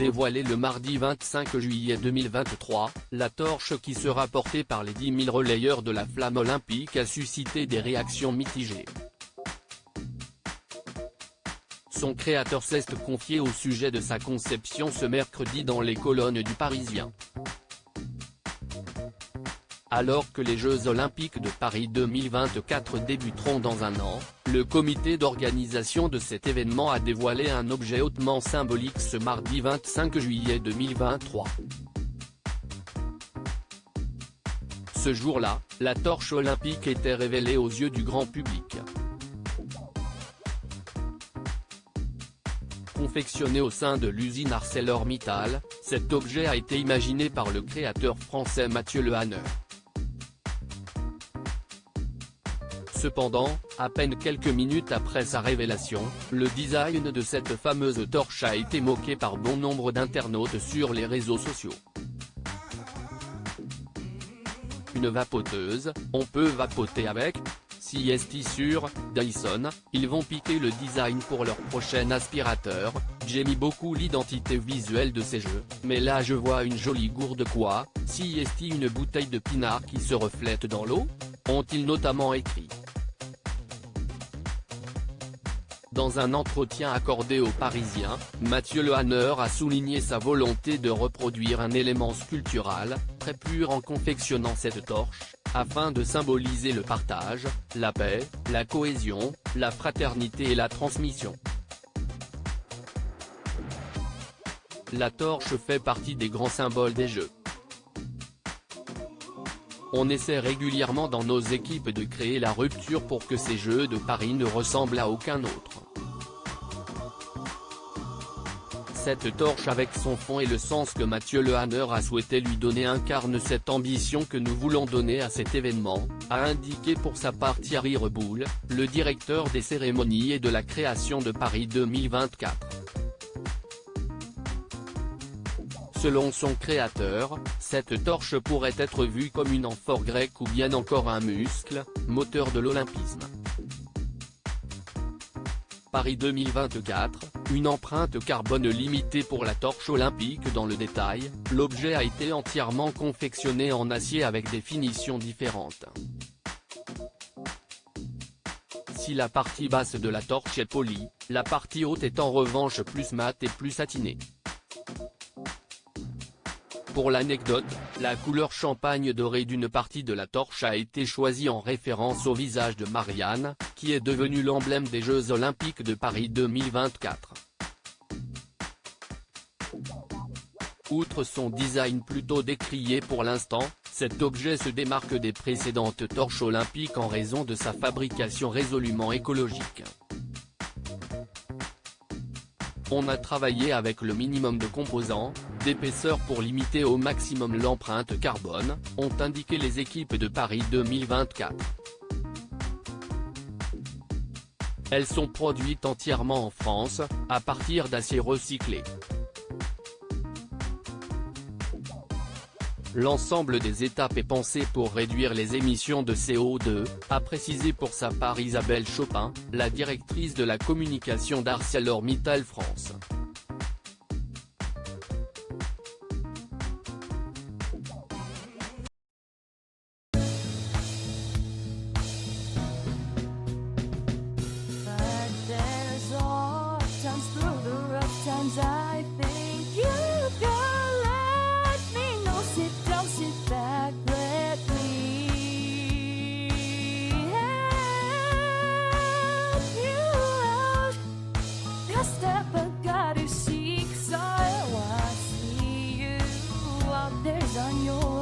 Dévoilée le mardi 25 juillet 2023, la torche qui sera portée par les 10 000 relayeurs de la flamme olympique a suscité des réactions mitigées. Son créateur s'est confié au sujet de sa conception ce mercredi dans les colonnes du Parisien. Alors que les Jeux Olympiques de Paris 2024 débuteront dans un an, le comité d'organisation de cet événement a dévoilé un objet hautement symbolique ce mardi 25 juillet 2023. Ce jour-là, la torche olympique était révélée aux yeux du grand public. Confectionné au sein de l'usine ArcelorMittal, cet objet a été imaginé par le créateur français Mathieu Lehanner. Cependant, à peine quelques minutes après sa révélation, le design de cette fameuse torche a été moqué par bon nombre d'internautes sur les réseaux sociaux. Une vapoteuse, on peut vapoter avec ? Si est sur Dyson, ils vont piquer le design pour leur prochain aspirateur. J'aime beaucoup l'identité visuelle de ces jeux, mais là je vois une jolie gourde quoi, si est une bouteille de pinard qui se reflète dans l'eau ? Ont-ils notamment écrit. Dans un entretien accordé aux Parisiens, Mathieu Lehanner a souligné sa volonté de reproduire un élément sculptural, très pur en confectionnant cette torche, afin de symboliser le partage, la paix, la cohésion, la fraternité et la transmission. La torche fait partie des grands symboles des Jeux. On essaie régulièrement dans nos équipes de créer la rupture pour que ces Jeux de Paris ne ressemblent à aucun autre. Cette torche avec son fond et le sens que Mathieu Lehanner a souhaité lui donner incarne cette ambition que nous voulons donner à cet événement, a indiqué pour sa part Thierry Reboul, le directeur des cérémonies et de la création de Paris 2024. Selon son créateur, cette torche pourrait être vue comme une amphore grecque ou bien encore un muscle, moteur de l'olympisme. Paris 2024, une empreinte carbone limitée pour la torche olympique. Dans le détail, l'objet a été entièrement confectionné en acier avec des finitions différentes. Si la partie basse de la torche est polie, la partie haute est en revanche plus mate et plus satinée. Pour l'anecdote, la couleur champagne dorée d'une partie de la torche a été choisie en référence au visage de Marianne, qui est devenu l'emblème des Jeux Olympiques de Paris 2024. Outre son design plutôt décrié pour l'instant, cet objet se démarque des précédentes torches olympiques en raison de sa fabrication résolument écologique. On a travaillé avec le minimum de composants, d'épaisseur pour limiter au maximum l'empreinte carbone, ont indiqué les équipes de Paris 2024. Elles sont produites entièrement en France, à partir d'acier recyclé. L'ensemble des étapes est pensé pour réduire les émissions de CO2, a précisé pour sa part Isabelle Chopin, la directrice de la communication d'ArcelorMittal France. On your